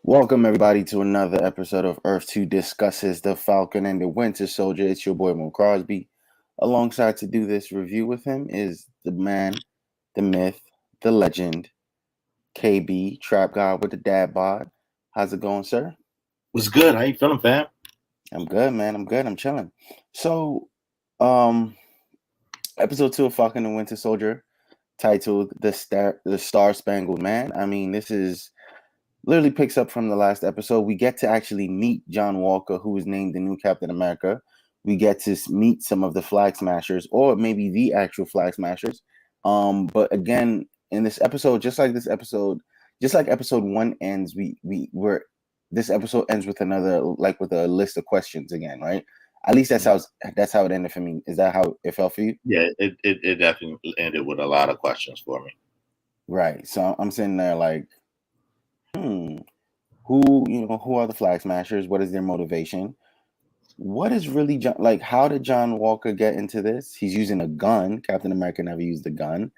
Welcome everybody to another episode of Earth 2 Discusses the Falcon and the Winter Soldier. It's your boy Mo Crosby. Alongside to do this review with him is the man, the myth, the legend, KB, Trap God with the dad bod. How's it going, sir? What's good? How you feeling, fam? I'm good, man. I'm good. I'm chilling. So, episode 2 of Falcon and Winter Soldier, titled the Star Spangled Man. I mean, this is literally picks up from the last episode. We get to actually meet John Walker, who is named the new Captain America. We get to meet some of the Flag Smashers, or maybe the actual Flag Smashers. But again, in this episode, just like episode one ends, this episode ends with with a list of questions again, right? At least that's how it ended for me. Is that how it felt for you? Yeah, it definitely ended with a lot of questions for me. Right. So I'm sitting there like, who are the Flag Smashers? What is their motivation? What is really how did John Walker get into this? He's using a gun. Captain America never used a gun.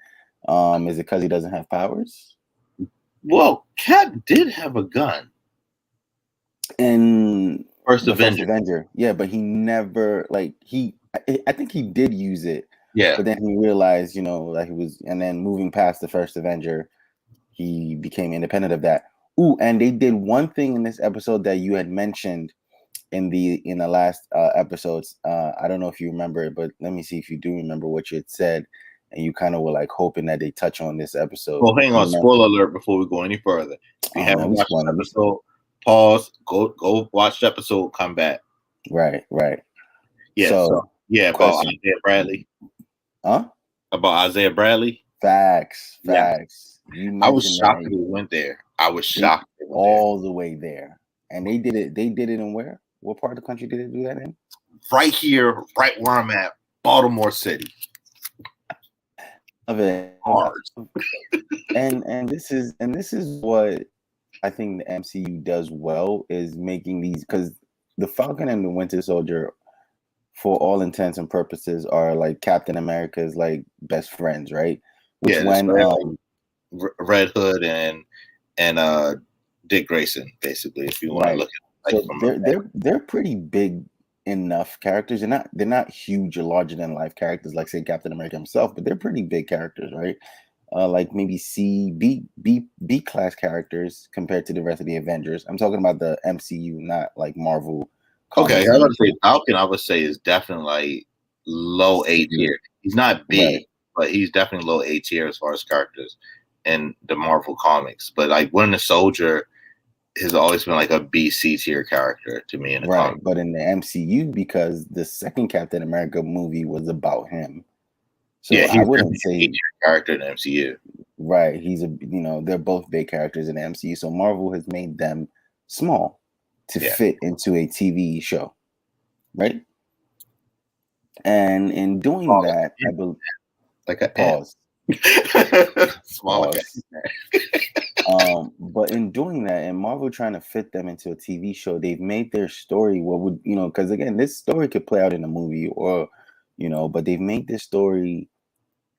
Is it because he doesn't have powers? Well, Cap did have a gun In first the first Avenger. Avenger. Yeah, but he never I think he did use it. Yeah. But then he realized, that he was, and then moving past the first Avenger, he became independent of that. Ooh, and they did one thing in this episode that you had mentioned in the last episodes. I don't know if you remember it, but let me see if you do remember what you had said, and you kind of were like hoping that they touch on this episode. Well, hang on. Spoiler alert before we go any further. If you haven't watched the episode, pause, go watch the episode, come back. Right. Yeah. So about Isaiah Bradley. Huh? About Isaiah Bradley. Facts. Yeah. I was shocked that he went there. I was shocked all the way there. And they did it in where? What part of the country did they do that in? Right here, right where I'm at, Baltimore City. Of it. Hard. and this is what I think the MCU does well, is making these, because the Falcon and the Winter Soldier, for all intents and purposes, are like Captain America's like best friends, right? Which Red Hood and Dick Grayson, basically, if you want to look at it. So they're pretty big enough characters. They're not huge or larger than life characters like, say, Captain America himself, but they're pretty big characters, right? Like maybe B class characters compared to the rest of the Avengers. I'm talking about the MCU, not like Marvel. Okay, I would say Falcon. I would say is definitely like low A tier. He's not B, but he's definitely low A tier as far as characters in the Marvel comics. But like Winter Soldier has always been like a B, C tier character to me in the comics. But in the MCU, because the second Captain America movie was about him. So yeah, I wouldn't say a character in the MCU. Right. He's they're both big characters in the MCU. So Marvel has made them small to fit into a TV show. Right? And in doing that, I believe like a pause. Small. But in doing that, and Marvel trying to fit them into a TV show, they've made their story because again, this story could play out in a movie or, but they've made this story,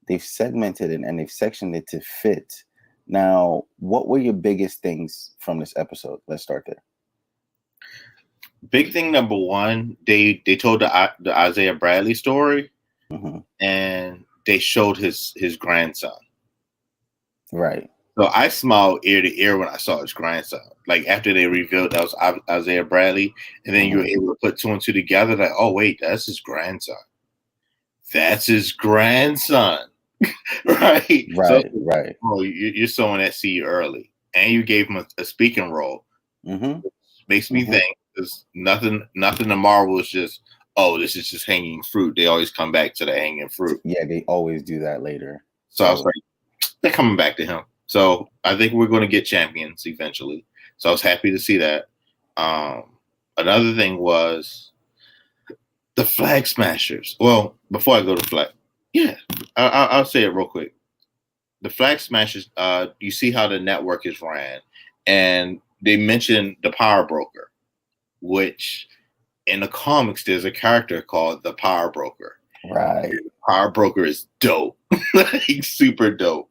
they've segmented it and they've sectioned it to fit. Now, what were your biggest things from this episode? Let's start there. Big thing number one, they told the Isaiah Bradley story, and they showed his grandson. Right. So I smiled ear to ear when I saw his grandson. Like after they revealed that was Isaiah Bradley, and then you were able to put two and two together. Like, oh wait, that's his grandson. That's his grandson, right? Right. Oh, you're sowing that seed early, and you gave him a speaking role. Makes me think because nothing to Marvel is just, oh, this is just hanging fruit. They always come back to the hanging fruit. Yeah, they always do that later. So I was like, they're coming back to him. So I think we're going to get champions eventually. So I was happy to see that. Another thing was the Flag Smashers. Well, before I go to Flag, I'll say it real quick. The Flag Smashers, you see how the network is ran, and they mentioned the Power Broker, which in the comics there's a character called the Power Broker. Right. The Power Broker is dope. He's super dope.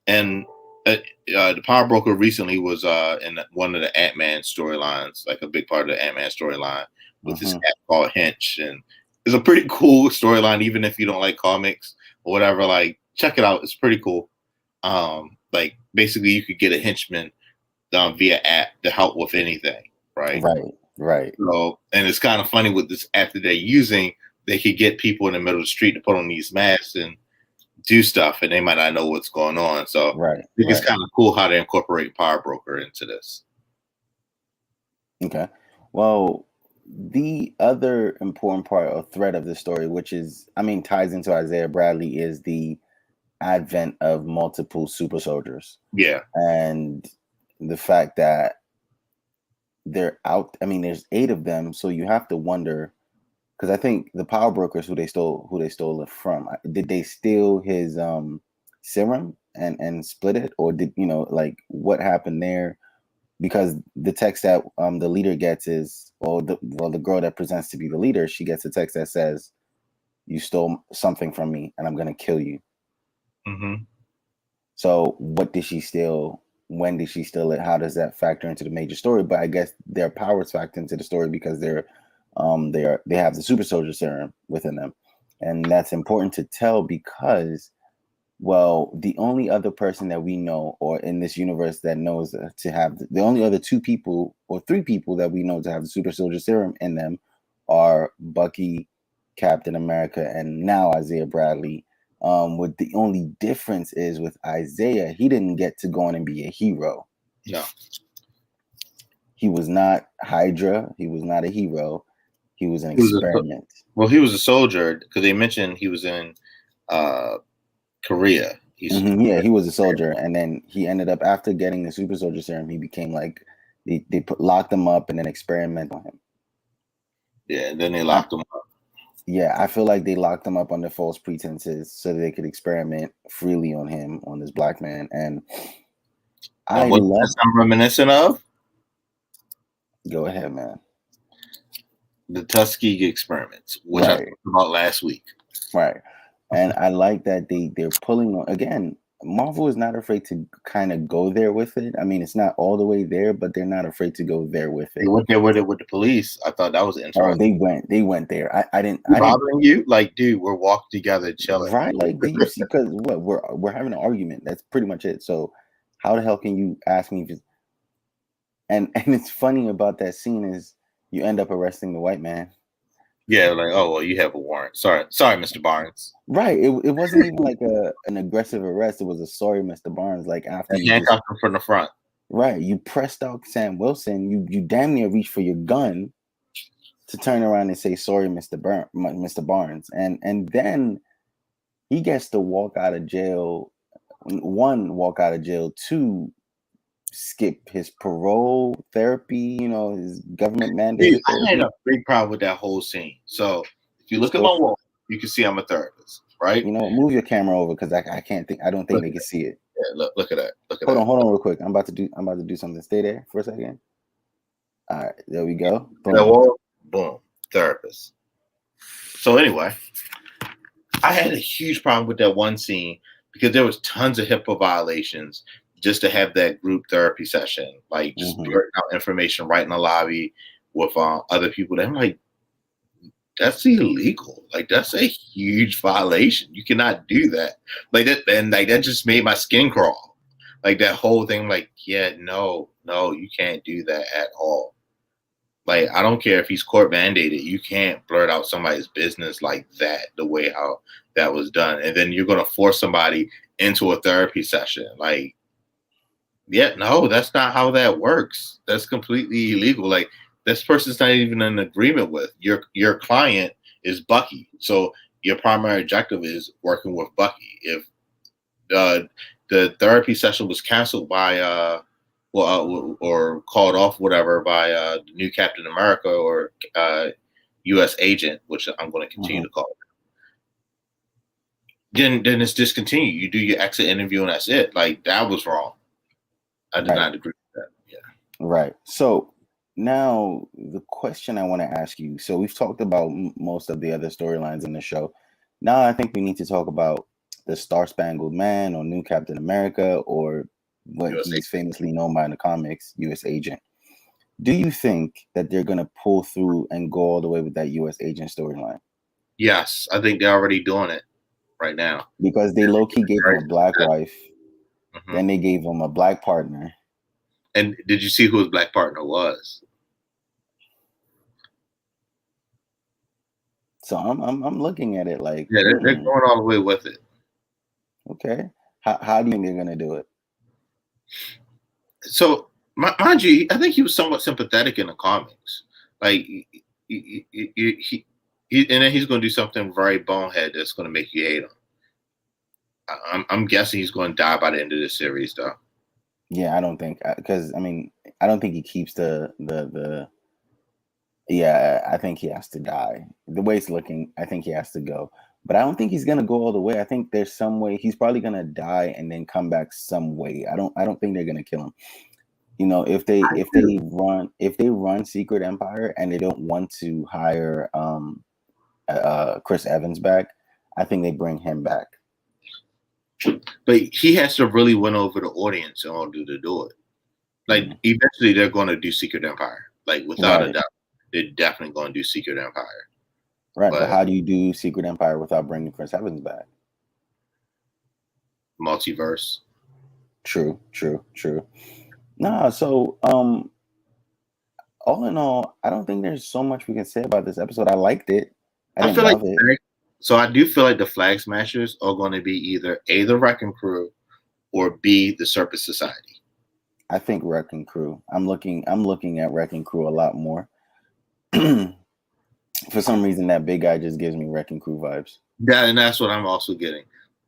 And The Power Broker recently was in one of the Ant-Man storylines, like a big part of the Ant-Man storyline with this cat called Hinch, and it's a pretty cool storyline. Even if you don't like comics or whatever, like check it out. It's pretty cool. Like basically, you could get a henchman via app to help with anything, right? Right. So, and it's kind of funny with this app that they're using. They could get people in the middle of the street to put on these masks and do stuff, and they might not know what's going on. So I think it's kind of cool how they incorporate Power Broker into this. Okay. Well, the other important part or thread of the story, which is, I mean, ties into Isaiah Bradley, is the advent of multiple super soldiers. Yeah. And the fact that they're out. I mean, there's 8 of them, so you have to wonder, because I think the Power Brokers who they stole it from, did they steal his serum and split it, or did like what happened there? Because the text that the leader gets is, the girl that presents to be the leader, she gets a text that says, "You stole something from me, and I'm gonna kill you." Mm-hmm. So what did she steal? When did she steal it? How does that factor into the major story? But I guess their powers factor into the story because they have the super soldier serum within them, and that's important to tell because, well, the only other person that we know or in this universe that knows to have the only other 2 people or 3 people that we know to have the super soldier serum in them are Bucky, Captain America, and now Isaiah Bradley. What the only difference is with Isaiah, he didn't get to go on and be a hero. No. He was not Hydra. He was not a hero. He was an experiment. He was a soldier because they mentioned he was in Korea. Yeah, he was a soldier, and then he ended up, after getting the super soldier serum, he became like they locked him up and then experimented on him. Yeah, and then they locked him up. Yeah, I feel like they locked him up under false pretenses so that they could experiment freely on him, on this black man. And I'm reminiscent of. Go ahead, man. The Tuskegee experiments, which I talked about last week. Right. And I like that they're pulling on, again, Marvel is not afraid to kind of go there with it. I mean, it's not all the way there, but they're not afraid to go there with it. They went there with it with the police. I thought that was interesting. Oh, they went there. I didn't. Bothering you? Like, dude, we're walking together, chilling. Right? Like, do you see? Because what we're having an argument. That's pretty much it. So, how the hell can you ask me? And it's funny about that scene is you end up arresting the white man. Yeah, like, oh well, you have a warrant. Sorry, Mr. Barnes. Right. It wasn't even like an aggressive arrest. It was a sorry, Mr. Barnes. Like, after you handcuffed him from the front. Right. You pressed out Sam Wilson. You damn near reached for your gun to turn around and say sorry, Mr. Barnes. And then he gets to walk out of jail. 1, walk out of jail. 2, skip his parole, therapy, his government mandate. Dude, I had a big problem with that whole scene. So if you look at my wall, you can see I'm a therapist, right? Move your camera over because I can't think. I don't think they can see it. Yeah, look at that. Hold on real quick. I'm about to do something. Stay there for a second. All right, there we go. Boom, therapist. So anyway, I had a huge problem with that one scene because there was tons of HIPAA violations just to have that group therapy session, like just blurting out information right in the lobby with other people. I'm like, that's illegal. Like, that's a huge violation. You cannot do that. Like that, and like that just made my skin crawl. Like that whole thing. Like, yeah, no, you can't do that at all. Like, I don't care if he's court mandated. You can't blurt out somebody's business like that, the way how that was done, and then you're gonna force somebody into a therapy session. Like, yeah, no, that's not how that works. That's completely illegal. Like, this person's not even in agreement with your client is Bucky. So your primary objective is working with Bucky. If the therapy session was canceled by or called off, whatever, by the new Captain America or U.S. agent, which I'm going to continue to call it, then it's discontinued. You do your exit interview and that's it. Like, that was wrong. I did not agree with that. Yeah. Right. So now the question I want to ask you. So we've talked about most of the other storylines in the show. Now I think we need to talk about the Star Spangled Man or New Captain America or what USA. he's famously known by in the comics, U.S. agent. Do you think that they're gonna pull through and go all the way with that U.S. agent storyline? Yes, I think they're already doing it right now. Because they low key gave him a black wife, then they gave him a black partner. And did you see who his black partner was? So I'm looking at it like, Yeah, they're going all the way with it. Okay, how do you think they're gonna do it? So, mind you, I think he was somewhat sympathetic in the comics. Like, he and then he's going to do something very bonehead that's going to make you hate him. I'm guessing he's going to die by the end of this series, though. Yeah, I don't think, because I mean, I don't think he keeps the. Yeah, I think he has to die. The way it's looking, I think he has to go. But I don't think he's gonna go all the way. I think there's some way he's probably gonna die and then come back some way. I don't think they're gonna kill him. You know, if they run Secret Empire and they don't want to hire Chris Evans back, I think they bring him back. But he has to really win over the audience in order to do it. Like, eventually they're going to do Secret Empire. Like, without a doubt, they're definitely going to do Secret Empire. Right, but how do you do Secret Empire without bringing Chris Evans back? Multiverse. True. Nah, so all in all, I don't think there's so much we can say about this episode. I liked it. I didn't love it. So I do feel like the Flag Smashers are going to be either A, the Wrecking Crew, or B, the Serpent Society. I think Wrecking Crew. I'm looking at Wrecking Crew a lot more. For some reason, that big guy just gives me Wrecking Crew vibes. And that's what I'm also getting.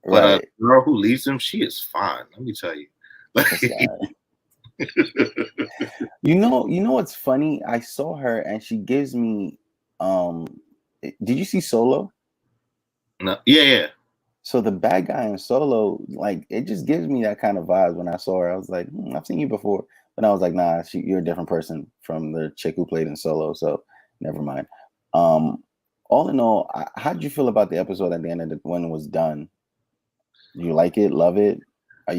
But the girl who leads them, she is fine. Let me tell you. You know what's funny? I saw her and she gives me. Did you see Solo? No. Yeah. So the bad guy in Solo, like, it just gives me that kind of vibe. When I saw her, I was like, I've seen you before, but I was like, nah, you're a different person from the chick who played in Solo. So never mind. All in all, how did you feel about the episode at the end of when it was done? Do you like it? Love it? I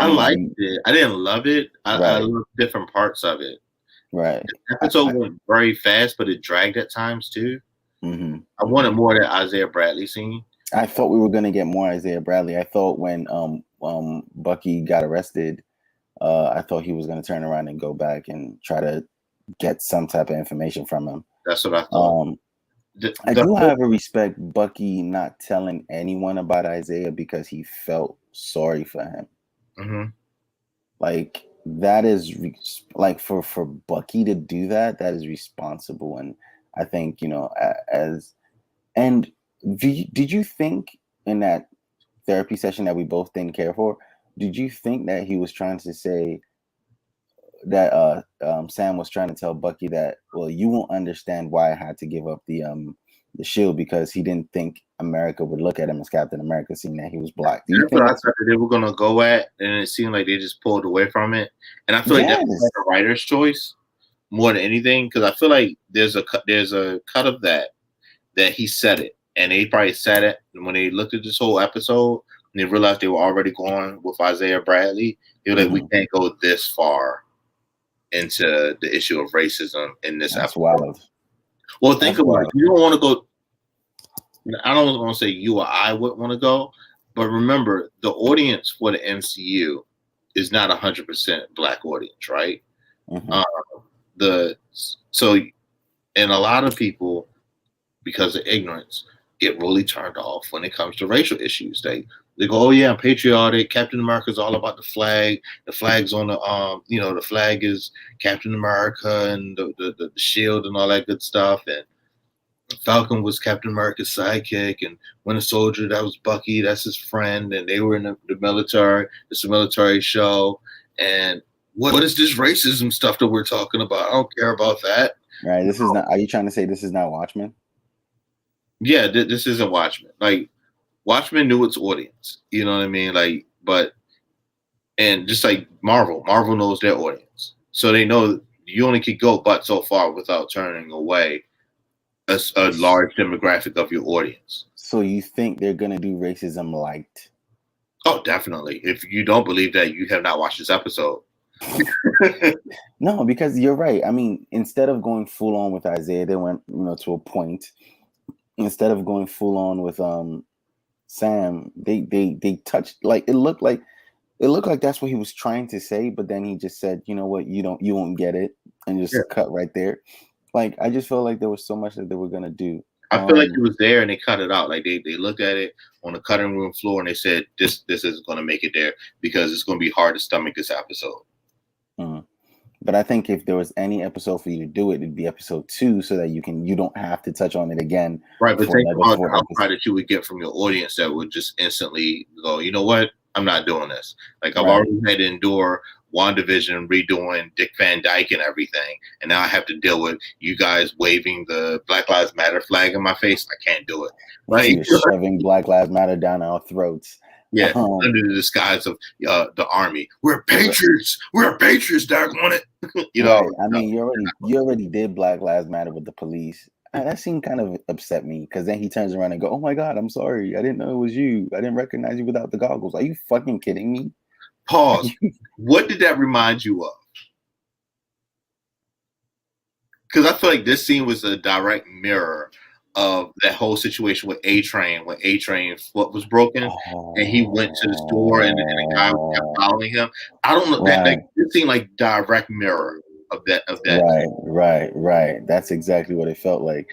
liked it. I didn't love it. I loved different parts of it. Right. The episode went very fast, but it dragged at times too. I wanted more of that Isaiah Bradley scene. I thought we were gonna get more Isaiah Bradley. I thought when Bucky got arrested, I thought he was gonna turn around and go back and try to get some type of information from him. That's what I thought. I do, however, respect Bucky not telling anyone about Isaiah because he felt sorry for him. Like, that is like for Bucky to do that is responsible. And I think, and did you think in that therapy session that we both didn't care for, did you think that he was trying to say that Sam was trying to tell Bucky that, well, you won't understand why I had to give up the shield, because he didn't think America would look at him as Captain America, seeing that he was black? Do you think that's what they were gonna go at, and it seemed like they just pulled away from it? And I feel like that's like a writer's choice more than anything, because I feel like there's a cut of that he said it, and they probably said it when they looked at this whole episode and they realized they were already going with Isaiah Bradley. They were like, we can't go this far into the issue of racism in this episode. Wild. Well, think about it. You don't want to go. I don't want to say you or I would want to go, but remember, the audience for the MCU is not 100% black audience, right? And a lot of people, because of ignorance, get really turned off when it comes to racial issues. They go, oh yeah, I'm patriotic. Captain America's all about the flag. The flag's on the the flag is Captain America and the shield and all that good stuff. And Falcon was Captain America's sidekick, and Winter Soldier, that was Bucky, that's his friend, and they were in the military. It's a military show. And what is this racism stuff that we're talking about? I don't care about that. Right. This is not. Are you trying to say this is not Watchmen? Yeah, this isn't Watchmen. Like, Watchmen knew its audience. You know what I mean? Like, and just like Marvel knows their audience, so they know you only could go but so far without turning away a large demographic of your audience. So you think they're gonna do racism light? Oh, definitely. If you don't believe that, you have not watched this episode. No, because you're right. I mean, instead of going full on with Isaiah, they went, to a point. Instead of going full on with Sam, they touched, like it looked like that's what he was trying to say, but then he just said, you know what, you won't get it, and Yeah. just cut right there. Like, I just felt like there was so much that they were gonna do. I feel like it was there and they cut it out. Like they looked at it on the cutting room floor and they said this isn't going to make it there because it's going to be hard to stomach this episode. Mhm. But I think if there was any episode for you to do it, it'd be episode 2, so that you don't have to touch on it again. Right, but For think another about 4 the outcry episodes. that you would get from your audience that would just instantly go, you know what? I'm not doing this. Like I've Right. already had to endure WandaVision redoing Dick Van Dyke and everything, and now I have to deal with you guys waving the Black Lives Matter flag in my face. I can't do it. Like She was shoving Black Lives Matter down our throats. yeah, under the disguise of the army. We're patriots. We're patriots, daggone it. Right. I mean, you already did Black Lives Matter with the police. That seemed kind of upset me, because then he turns around and go, "Oh my God, I'm sorry. I didn't know it was you. I didn't recognize you without the goggles. Are you fucking kidding me?" Pause. What did that remind you of? Because I feel like this scene was a direct mirror of that whole situation with A-Train, when A-Train's foot was broken and he went to the store and the guy kept following him. I don't know. That Right. it seemed like direct mirror of that. Right. That's exactly what it felt like.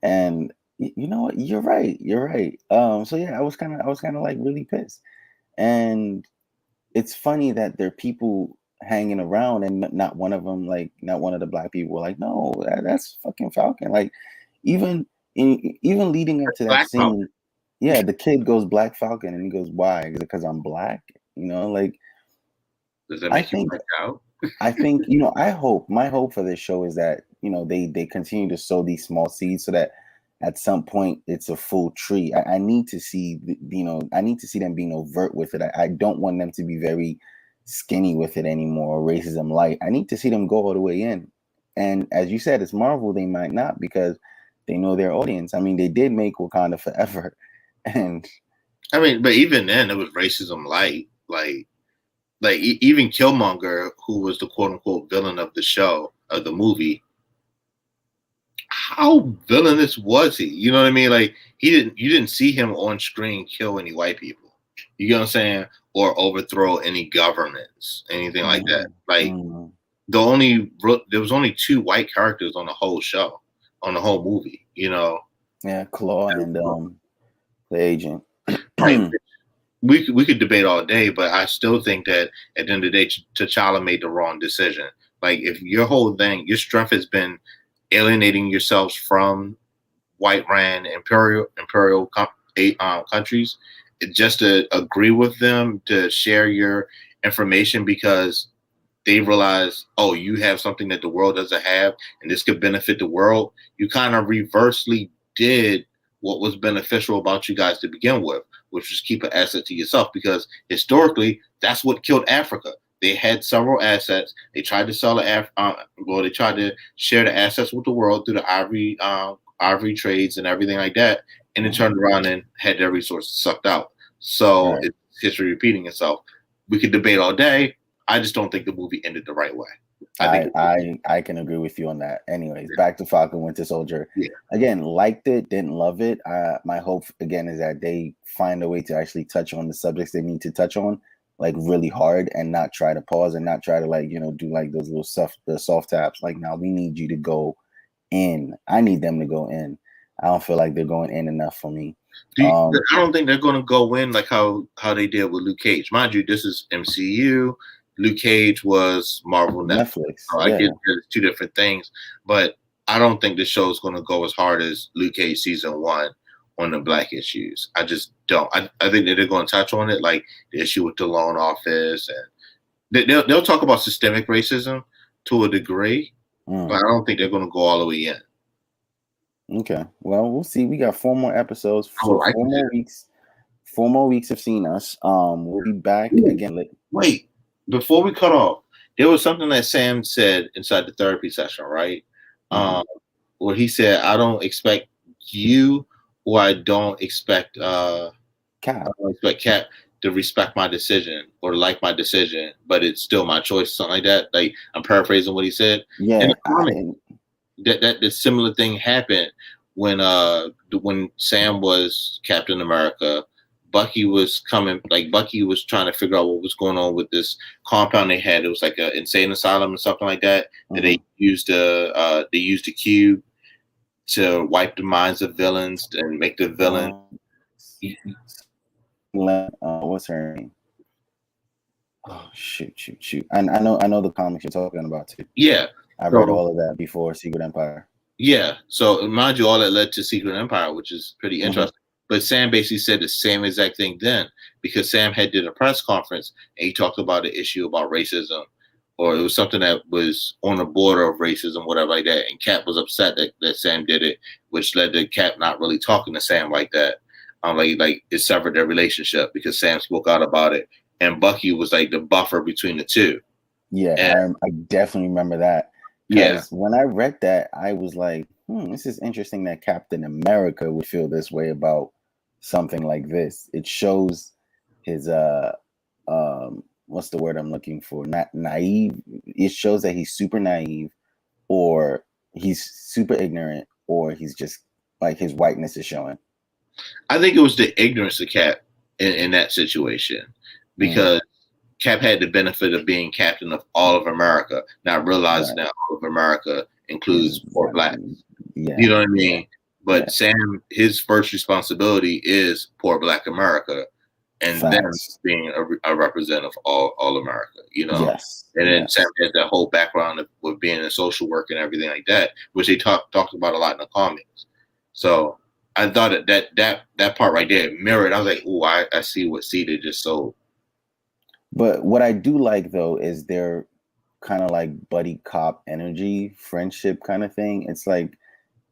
And you know what? You're right. You're right. So yeah, I was kind of like really pissed. And it's funny that there are people hanging around, and not one of them, like not one of the black people, were like, "No, that's fucking Falcon." Like, even leading up to that Black Falcon. scene, yeah, the kid goes Black Falcon, and he goes, "Why? Is it because I'm black?" Like, Does that I make you think black out? I think my hope for this show is that they continue to sow these small seeds, so that at some point it's a full tree. I need to see I need to see them being overt with it. I don't want them to be very skinny with it anymore, or racism light. I need to see them go all the way in. And as you said, it's Marvel. They might not, because they know their audience. I mean, they did make Wakanda Forever, and I mean, but even then, it was racism light. Like even Killmonger, who was the quote unquote villain of the show, of the movie, how villainous was he? You know what I mean? Like you didn't see him on screen kill any white people. You know what I'm saying? Or overthrow any governments, anything like that. Like mm, there was only 2 white characters on the whole show, on the whole movie. yeah, Claw and the agent. Right. We could debate all day, but I still think that at the end of the day, T'Challa made the wrong decision. Like if your whole thing, your strength has been alienating yourselves from white ran imperial countries, just to agree with them to share your information because they realize, oh, you have something that the world doesn't have, and this could benefit the world. You kind of reversely did what was beneficial about you guys to begin with, which was keep an asset to yourself, because historically, that's what killed Africa. They had several assets. They tried to sell they tried to share the assets with the world through the ivory trades and everything like that, and then turned around and had their resources sucked out. So Right. it's history repeating itself. We could debate all day. I just don't think the movie ended the right way. I can agree with you on that. Anyways, back to Falcon Winter Soldier. Yeah. Again, liked it, didn't love it. My hope again is that they find a way to actually touch on the subjects they need to touch on, like really hard, and not try to pause, and not try to do like those little the soft taps. Like, now we need you to go in. I need them to go in. I don't feel like they're going in enough for me. I don't think they're going to go in like how they did with Luke Cage. Mind you, this is MCU. Luke Cage was Marvel Netflix. So I get there's 2 different things, but I don't think the show is going to go as hard as Luke Cage season 1 on the black issues. I just don't. I think that they're going to touch on it, like the issue with the loan office, and they'll talk about systemic racism to a degree, but I don't think they're going to go all the way in. Okay. Well, we'll see. We got 4 more episodes. So 4 more weeks. 4 more weeks have seen us. We'll be back again. Wait, before we cut off, there was something that Sam said inside the therapy session, right? Where he said, "I don't expect you, or I don't expect Cap. I don't expect Cap to respect my decision or to like my decision, but it's still my choice, something like that. Like, I'm paraphrasing what he said. In Yeah, the comic, that the similar thing happened when Sam was Captain America. Bucky was trying to figure out what was going on with this compound they had. It was like an insane asylum or something like that. That they used a cube to wipe the minds of villains and make the villain. What's her name? Oh, shoot! And I know the comics you're talking about too. Yeah, I read all of that before Secret Empire. Yeah, so mind you, all that led to Secret Empire, which is pretty interesting. But Sam basically said the same exact thing then, because Sam had did a press conference and he talked about the issue about racism, or it was something that was on the border of racism, whatever like that. And Cap was upset that Sam did it, which led to Cap not really talking to Sam like that. Like it severed their relationship because Sam spoke out about it, and Bucky was like the buffer between the two. Yeah, I definitely remember that. Because when I read that, I was like, this is interesting that Captain America would feel this way about something like this. It shows his what's the word I'm looking for? Not naive. It shows that he's super naive, or he's super ignorant, or he's just like his whiteness is showing. I think it was the ignorance of Cap in that situation, because Cap had the benefit of being captain of all of America, not realizing that all of America includes poor blacks. Yeah. You know what I mean? But Sam, his first responsibility is poor Black America, and then being a representative of all America, you know? And then Sam has that whole background of being in social work and everything like that, which they talked about a lot in the comics. So I thought that part right there mirrored. I was like, "Ooh, I see what Cedar just sold." But what I do like though is their kind of like buddy cop energy, friendship kind of thing. It's like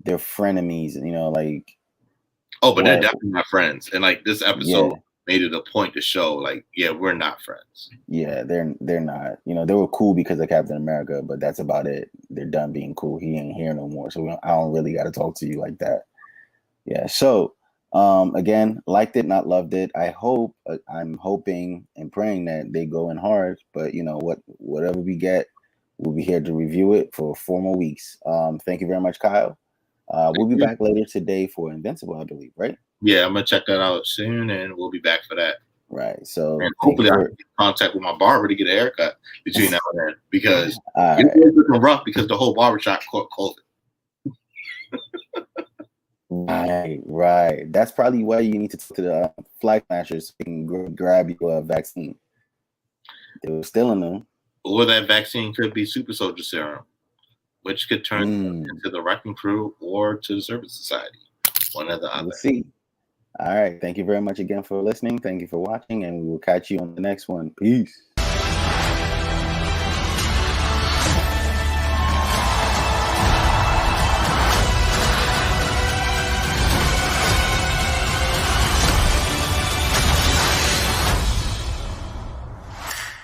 they're frenemies, you know, like. Oh, but they're definitely not friends. And like this episode made it a point to show, like, yeah, we're not friends. Yeah, they're not. You know, they were cool because of Captain America, but that's about it. They're done being cool. He ain't here no more, so I don't really got to talk to you like that. Yeah. So, again, liked it, not loved it. I'm hoping and praying that they go in hard. But you know whatever we get, we'll be here to review it for 4 more weeks. Thank you very much, Kyle. We'll be back later today for Invincible, I believe, right? Yeah, I'm gonna check that out soon, and we'll be back for that. Right. So and hopefully I'll get in contact with my barber to get a haircut between now and then, because it's looking rough because the whole barbershop caught COVID. Right. That's probably why you need to talk to the flag smashers so they can grab you a vaccine. They were stealing them. Or that vaccine could be super soldier serum, which could turn into the wrecking crew or to the service society. One or the other. We'll see. All right. Thank you very much again for listening. Thank you for watching, and we will catch you on the next one. Peace.